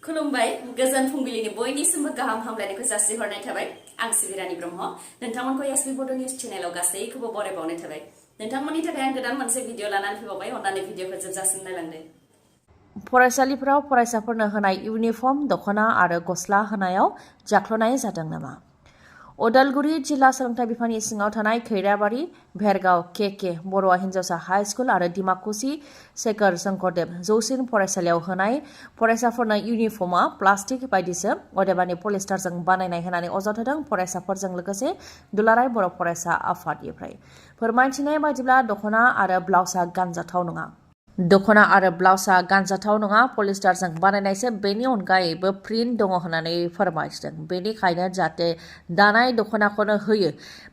खुलुमबाय गोजोन फुंबिलिनि बयनिसिमबो गाहाम हामलायनायखौ जासिहरनाय थाबाय आं सिबि रानी ब्रह्म नोंथांमोनखौ एसबी बड' निउज चेनेलाव गासैखौबो बरायबावनाय थाबाय नोंथांमोननि थाखाय आं गोदान मोनसे भिडिअ लानानै फैबावबाय अन्नानै भिडिअखौ जोबजासिम नायलांदो फरायसालिफोराव फरायसाफोरनो होनाय इउनिफर्म दख'ना आरो गस्ला होनायाव जाख्ल'नाय जादों नामा? उदालगुरि जिल्ला सोलोंथाइ बिफाननि सिङाव थानाय खैराबारि भेरगाव के बर'आ हिन्जावसा हाइ स्कुल आरो डिमाकुसि शेखर शंकरदेव जौसिन फरायसालियाव होनाय फरायसाफोरनो इउनिफर्मआ प्लास्टिक बायदिसो अदेबानि पलिस्टारजों बानायनाय होनानै अजद होदों फरायसाफोरजों लोगोसे दुलाराय बर' फरायसा आफादनिफ्राय। फोरमायथिनाय बायदिब्ला दख'ना आरो ब्लाउसआ गानजाथाव नङा। दख'ना आरो ब्लाउसआ गानजाथाव नङा, पलिस्टारजों बानायनायसो, बेनि अनगायैबो प्रिन्ट दङ होननानै फोरमायथिदों। बेनिखायनो जाहाथे दानाय दख'नाखौनो होयो,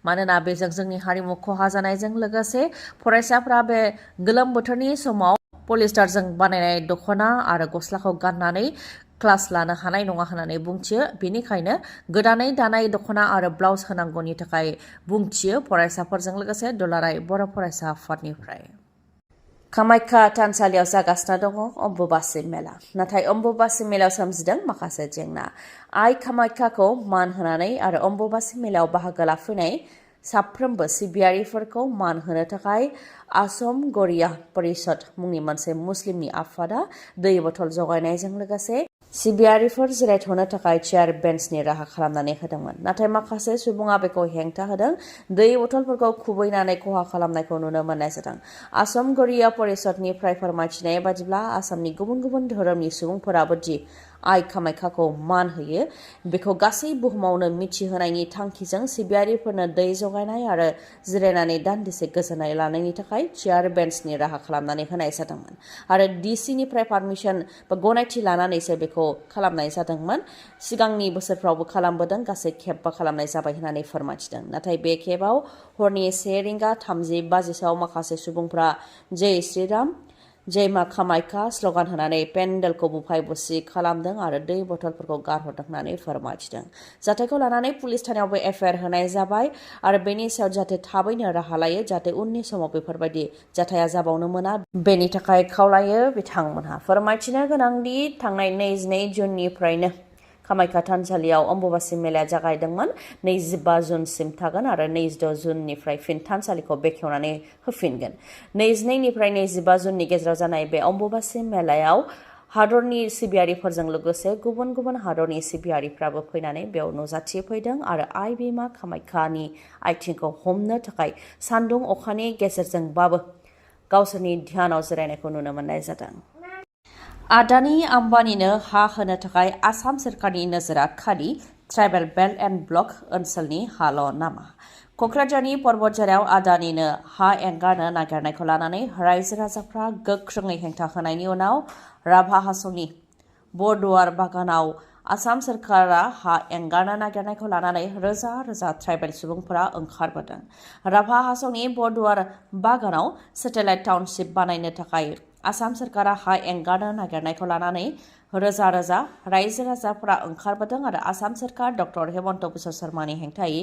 मानोना बेजों जोंनि हारिमु खहा जानायजों लोगोसे फरायसाफ्रा बे गोलोम बोथोरनि समाव पलिस्टारजों बानायनाय दख'ना आरो गस्लाखौ गाननानै क्लास लानो हानाय नङा होननानै बुंथियो। बेनिखायनो गोदानै दानाय दख'ना आरो ब्लाउस होनांगौनि थाखाय बुंथियो फरायसाफोरजों लोगोसे दुलाराय बर' फरायसा आफादनिफ्राय। कामाख्या थानसालियाव जागासिनो दङ अम्बुबासि मेला। नाथाय अम्बुबासि मेलायाव सोमजिदों माखासे जेंना। आइ कामाख्याखौ मान होनानै आरो अम्बुबासि मेलायाव बाहागो लाफैनाय साफ्रोमबो सिबियारिफोरखौ मान होनो थाखाय आसम गरिया परिषद मुंनि मोनसे मुस्लिमनि आफादा दै बथल जगायनायजों लोगोसे सिबियारिफोर जिरायथ'नो थाखाय चेयार बेन्चनि राहा खालामनानै होदोंमोन। नाथाय माखासे सुबुङा बेखौ हेंथा होदों। दै बथलफोरखौ खुबैनानै खहा खालामनायखौ नुनो मोननाय जादों। आसम गरिया परिषदनिफ्राय फोरमायथिनाय बादिब्ला आसामनि गुबुन गुबुन धोरोमनि सुबुंफोराबो दि आइ कामाख्याखौ मान होयो, बेखौ गासै बुहुमावनो मिथिहोनायनि थांखिजों सिबियारिफोरनो दै जगायनाय आरो जिरायनानै दान्दिसे गोजोननाय लानायनि थाखाय चेयार बेन्चनि राहा खालामनानै होनाय जादोंमोन आरो डिसिनिफ्राय पारमिसन बा गनायथि लानानैसो बेखौ खालामनाय जादोंमोन। सिगांनि बोसोरफ्रावबो खालामबोदों, गासै खेबबा खालामनाय जाबाय होननानै फोरमायथिदों। नाथाय बे खेबाव हरनि 1:30 बाजिसोआव माखासे सुबुंफ्रा जय श्रीराम, जय मा कामाख्या स्लगान होनानै पेन्डेलखौ बुफाय बुसि खालामदों आरो दै बथलफोरखौ गारहरदों होननानै फोरमायथिदों। जाथायखौ लानानै पुलिस थानायावबो एफआइआर होनाय जाबाय आरो बेनि सायाव जाहाथे थाबैनो राहा लायो, जाहाथे उननि समाव बेफोरबायदि जाथाया जाबावनो मोना, बेनि थाखाय खावलायो बिथांमोनहा। फोरमायथिनो गोनांदि थांनाय 22 जुननिफ्रायनो कामाख्या थानसालियाव अम्बुबासि मेलाया जागायदोंमोन। 25 जुनसिम थागोन आरो 26 जुननिफ्राय फिन थानसालिखौ बेखेवनानै होफिनगोन। 22 निफ्राय 25 जुननि गेजेराव जानाय बे अम्बुबासि मेलायाव हादरनि सिबियारिफोरजों लोगोसे गुबुन गुबुन हादरनि सिबियारिफ्राबो फैनानै बेयाव नुजाथिफैदों आरो आइ बिमा कामाख्यानि आथिंखौ हमनो थाखाय सान्दुं अखानि गेजेरजोंबाबो गावसोरनि ध्यानाव जिरायनायखौ नुनो मोननाय जादों। आदानि आम्बानिनो हा होनो थाखाय आसाम सोरखारनि नोजोरा खालि ट्राइबेल बेल्ट एन्ड ब्लक ओनसोलनि हाल' नामा? क'क्राझारनि पर्बतझारायाव आदानिनो हा एंगारनो नागिरनायखौ लानानै रायजो राजाफ्रा गोख्रोङै हेंथा होनायनि उनाव राभा हासंनि बरदुवार बागानाव आसाम सोरखारा हा एंगारनो नागिरनायखौ लानानै रोजा रोजा ट्राइबेल सुबुंफोरा ओंखारबोदों। राभा हासंनि बरदुवार बागानाव सेटेलाइट टाउनशिप बानायनो थाखाय आसाम सोरखारा हा एंगारनो नागिरनायखौ लानानै रोजा रोजा रायजो राजाफोरा ओंखारबोदों आरो आसाम सोरखार डक्टर हेमन्त बिश्व शर्मानि हेंथायै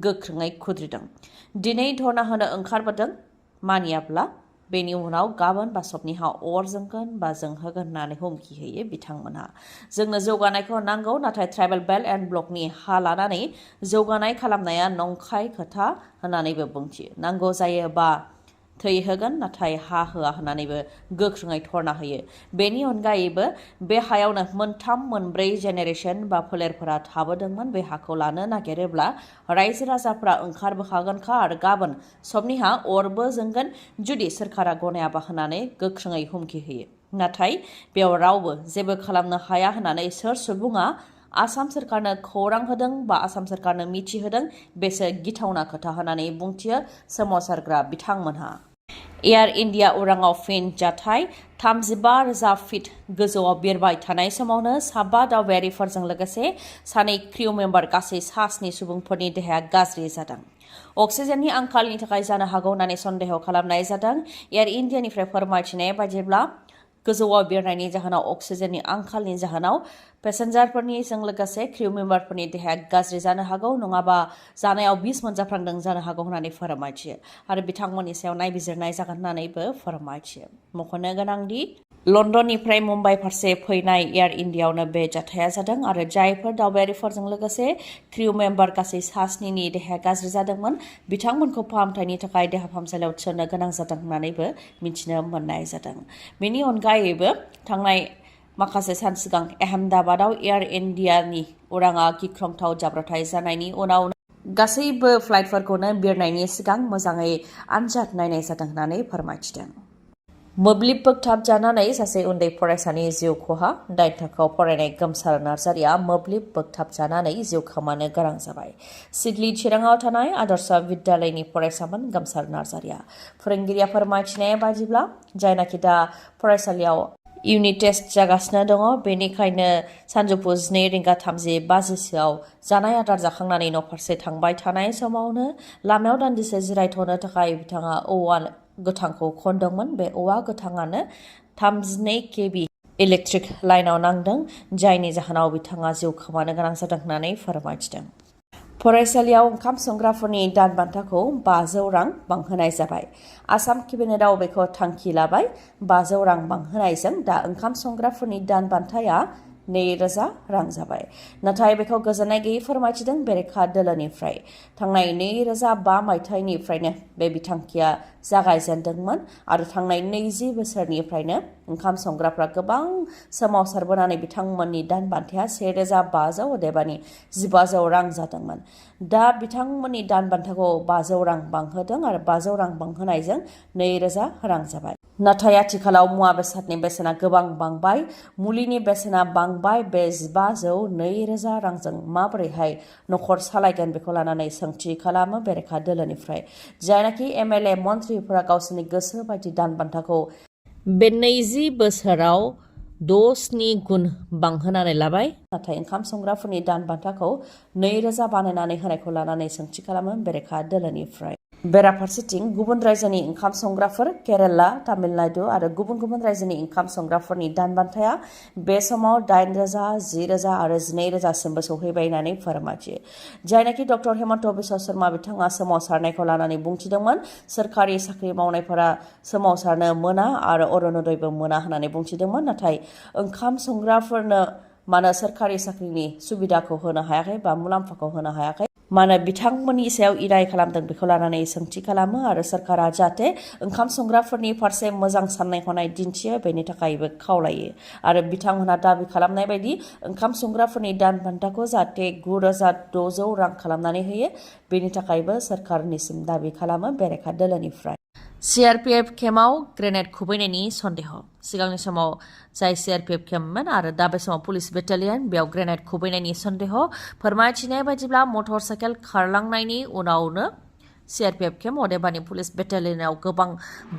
गोख्रोङै खुद्रिदों। दिनै धर्ना होनो ओंखारबोदों, मानियाब्ला बेनि उनाव गाबोन बा सबनिहा अर जोंगोन बा जोंहोगोन होननानै हुमखि होयो बिथांमोनहा। जोंनो जौगानायखौ नांगौ, नाथाय ट्राइबेल बेल्ट एन्ड ब्लकनि हा लानानै जौगानाय खालामनाया नंखाय खोथा होननानैबो बुंथियो। नांगौ जायोबा थै होगोन, नाथाय हा होआ होननानैबो गोख्रोङै धर्ना होयो। बेनि अनगायैबो बे हायावनो 3-4 जेनेरेसन बा फोलेरफोरा थाबोदोंमोन। बे हाखौ लानो नागिरोब्ला रायजो राजाफ्रा ओंखारबोखागोनखा आरो गाबोन सबनिहा अरबो जोंगोन जुदि सोरखारा गनायाबा होननानै गोख्रोङै हुमखि होयो। नाथाय बेयाव रावबो जेबो खालामनो हाया होननानै सोर सुबुङा आसाम सोरखारनो खौरां होदों बा आसाम सोरखारनो मिथिहोदों, बेसो गिथावना खोथा होननानै बुंथियो सोमावसारग्रा बिथांमोनहा। एयार इन्डिया उराङाव फिन जाथाय। 35,000 फिट गोजौआव बिरबाय थानाय समावनो साबा दावबायारिफोरजों लोगोसे 2 क्रिउ मेम्बार गासै 7 सुबुंफोरनि देहाया गाज्रि जादों। अक्सिजेननि आंखालनि थाखाय जानो हागौ होननानै सन्देह खालामनाय जादों। एयार इन्डियानिफ्राय फोरमायथिनाय बायदिब्ला गोजौआव बिरनायनि जाहोनाव अक्सिजेननि आंखालनि जाहोनाव पेसेन्जारफोरनिजों लोगोसे क्रिउ मेम्बारफोरनि देहाया गाज्रि जानो हागौ नङाबा जानायाव बिस मोनजाफ्रांदों जानो हागौ होननानै फोरमायथियो आरो बिथांमोननि सायाव नायबिजिरनाय जागोन होननानैबो फोरमायथियो। मख'नो गोनांदि लन्दननिफ्राय मुम्बाइ फारसे फैनाय एयार इन्डियाआवनो बे जाथाया जादों आरो जायफोर दावबायारिफोरजों लोगोसे क्रिउ मेम्बार गासै सास्निनि देहाया गाज्रि जादोंमोन बिथांमोनखौ फाहामथायनि थाखाय देहा फाहामसालियाव थिसननो गोनां जादों होननानैबो मिथिनो मोननाय जादों। बेनि अनगायैबो थांनाय माखासे सान सिगां अहमदाबादाव एयार इन्डियानि उराङा गिख्रंथाव जाब्रबथाय जानायनि उनाव गासैबो फ्लाइटफोरखौनो बिरनायनि सिगां मोजाङै आनजाद नायनाय जादों होननानै फोरमायथिदों। मोब्लिब बोगथाबजानानै सासे उन्दै फरायसानि जिउ खहा। 9 थाखोआव फरायनाय गोमसार नार्जारिया मोब्लिब बोगथाबजानानै जिउ खोमानो गोनां जाबाय। सिडली चिराङाव थानाय आदर्श विद्यालयनि फरायसामोन गोमसार नार्जारिया। फोरोंगिरिया फोरमायथिनाय बायदिब्ला जायनाखि दा फरायसालियाव इउनिट टेस्ट जागासिनो दङ बेनिखायनो सानजौफु 2:35 जानाय आदार जाखांनानै न'फारसे थांबाय थानाय समावनो लामायाव दान्दिसे जिरायथ'नो थाखाय बिथाङा औवा गोथांखौ खनदोंमोन। बे औवा गोथाङानो 32 kV इलेक्ट्रिक लाइनाव नांदों जायनि जाहोनाव बिथाङा जिउ खोमानो गोनां जादों होननानै फोरमायथिदों। फरायसालियाव ओंखाम संग्राफोरनि दान बान्थाखौ 500 रां बांहोनाय जाबाय। आसाम केबिनेटआव बेखौ थांखि लाबाय। 500 रां बांहोनायजों दा ओंखाम संग्राफोरनि दान बान्थाया 2000 रां जाबाय। नाथाय बेखौ गोजोननाय गैयै फोरमायथिदों बेरेखा दोलोनिफ्राय। थांनाय 2005 मायथाइनिफ्रायनो बे बिथांखिया जागायजेनदोंमोन आरो थांनाय 20 बोसोरनिफ्रायनो ओंखाम संग्राफ्रा गोबां सोमावसारबोनानै बिथांमोननि दान बान्थाया 1500 अदेबानि 1500 रां जादोंमोन। दा बिथांमोननि दान बान्थाखौ 500 रां बांहोदों आरो 500 रां बांहोनायजों 2000 रां जाबाय। नाथाय आथिखालाव मुवा बेसादनि बेसेना गोबां बांबाय। मुलिनि बेसेना बांबाय। बे 1500 2000 रांजों माबोरैहाय न'खर सालायगोन बेखौ लानानै सोंथि खालामो बेरेखा दोलोनिफ्राय। जायनाखि MLA मन्थ्रिफोरा गावसोरनि गोसो बायदि दान बान्थाखौ बे 20 बोसोराव 6-7 गुन बांहोनानै लाबाय। नाथाय ओंखाम संग्राफोरनि दान बान्थाखौ 2000 बानायनानै होनायखौ लानानै सोंथि खालामो बेरेखा दोलोनिफ्राय। बेराफारसेथिं गुबुन रायजोनि ओंखाम संग्राफोर केरेला, तामिलनाडु आरो गुबुन गुबुन रायजोनि ओंखाम संग्राफोरनि दान बान्थाया बे समाव 8000, 10000 आरो 12000 सिमबो सौहैबाय होननानै फोरमायथियो। जायनाखि डक्टर हेमन्त बिश्व शर्मा बिथाङा सोमावसारनायखौ लानानै बुंथिदोंमोन सोरखारि साख्रि मावनायफोरा सोमावसारनो मोना आरो अरुणोदयबो मोना होननानै बुंथिदोंमोन। नाथाय ओंखाम संग्राफोरनो मानो सोरखारि साख्रिनि सुबिदाखौ होनो हायाखै बा मुलाम्फाखौ होनो हायाखै मानो बिथांमोननि सायाव इराय खालामदों बेखौ लानानै सोंथि खालामो आरो सोरखारा जाहाथे ओंखाम संग्राफोरनि फारसे मोजां साननाय हनाय दिन्थियो बेनि थाखायबो खावलायो आरो बिथांमोनहा दाबि खालामनाय बायदि ओंखाम संग्राफोरनि दान बान्थाखौ जाहाथे 9600 रां खालामनानै होयो बेनि थाखायबो सोरखारनिसिम दाबि खालामो बेरेखा दोलोनिफ्राय। CRPF केम्पआव ग्रेनेड खुबैनायनि सन्देह। सिगांनि समाव जाय CRPF केम्पमोन आरो दा बे समाव पुलिस बेटालियन बेयाव ग्रेनेड खुबैनायनि सन्देह। फोरमायथिनाय बायदिब्ला मटर साइकेल खारलांनायनि उनावनो CRPF केम्प अदेबानि पुलिस बेटालियनाव गोबां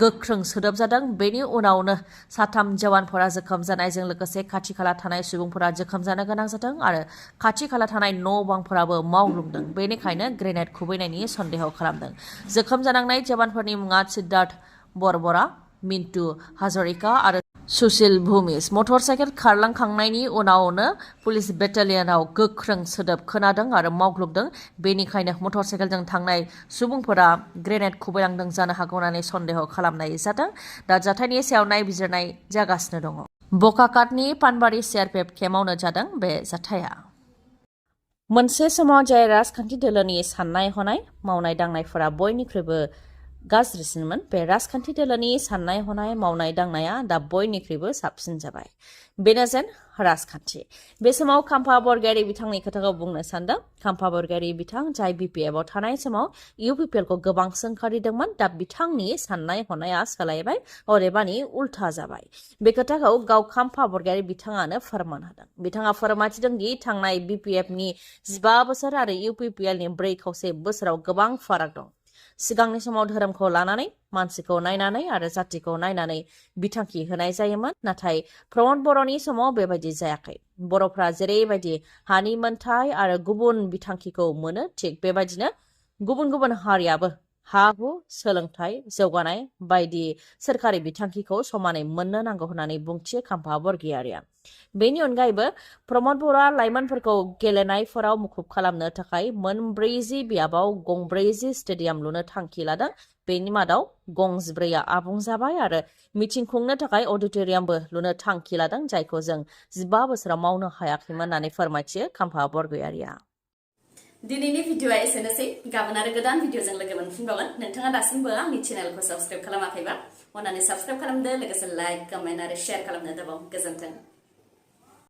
गोख्रों सोदोब जादों। बेनि उनावनो 3 जवानफोरा जोखोम जानायजों लोगोसे खाथि खाला थानाय सुबुंफोरा जोखोम जानो गोनां जादों आरो खाथि खाला थानाय न' बांफोराबो मावग्लुंदों। बेनिखायनो ग्रेनेड खुबैनायनि सन्देह खालामदों। जोखोम जानांनाय जवानफोरनि मुङा सिद्धार्थ बरबरा, मिन्टु हाजरिका आरो सुशील भूमिस। मटर साइकेल खारलांखांनायनि उनावनो पुलिस बेटालियनाव गोख्रों सोदोब खोनादों आरो मावग्लुंदों। बेनिखायनो मटर साइकेलजों थांनाय सुबुंफोरा ग्रेनेड खुबैलांदों जानो हागौ होननानै सन्देह खालामनाय जादों। दा जाथायनि सायाव नायबिजिरनाय जागासिनो दङ। बकाकाटनि पानबारि CRPF केम्पआवनो जादों बे जाथाया। मोनसे समाव जाय राजखान्थि दोलोनि साननाय हनाय मावनाय दांनायफोरा बयनिख्रुइबो गाज्रिसिनमोन बे राजखान्थि दोलोनि साननाय हनाय मावनाय दांनाया दा बयनिख्रुइबो साबसिन जाबाय। बेनो जेन राजखान्थि। बे समाव खाम्फा बरगयारी बिथांनि खोथाखौ बुंनो सानदों। खाम्फा बरगयारी बिथां जाय BPF आव थानाय समाव UPPL खौ गोबां सोंखारिदोंमोन दा बिथांनि साननाय हनाया सोलायबाय अदेबानि उल्था जाबाय। बे खोथाखौ गाव खाम्फा बरगयारी बिथाङानो फोरमान होदों। बिथाङा फोरमायथिदों दि थांनाय BPF नि 15 बोसोर आरो UPPL नि 4.5 बोसोराव गोबां फाराग दं। सिगांनि समाव धोरोमखौ लानानै मानसिखौ नायनानै आरो जातिखौ नायनानै बिथांखि होनाय जायोमोन। नाथाय प्रमद बर'नि समाव बेबायदि जायाखै। बर'फ्रा जेरैबायदि हानि मोन्थाय आरो गुबुन बिथांखिखौ मोनो थिग बेबायदिनो गुबुन गुबुन हारियाबो हा हु सोलोंथाइ जौगानाय बायदि सोरखारि बिथांखिखौ समानै मोननो नांगौ होननानै बुंथियो खाम्फा बरगयारिया। बेनि अनगायैबो प्रमद बर'आ लाइमोनफोरखौ गेलेनायफोराव मुखुब खालामनो थाखाय मोन 40 बियाबाव गं 40 स्टेडियाम लुनो थांखि लादों। बेनि मादाव गं 14आ आबुं जाबाय आरो मिटिं खुंनो थाखाय अडिटोरियामबो लुनो थांखि लादों, जायखौ जों 15 बोसोराव मावनो हायाखैमोन होननानै फोरमायथियो खाम्फा बरगयारिया। दिनैनि भिडिअआ एसेनोसै। गाबोन आरो गोदान भिडिअजों लोगो मोनफिनबावगोन। नोंथाङा दासिमबो आंनि चेनेलखौ साबस्क्राइब खालामाखैबा अन्नानै साबस्क्राइब खालामदो, लोगोसे लाइक, कमेन्ट आरो शेयार खालामनो दाबाव। गोजोन्थों।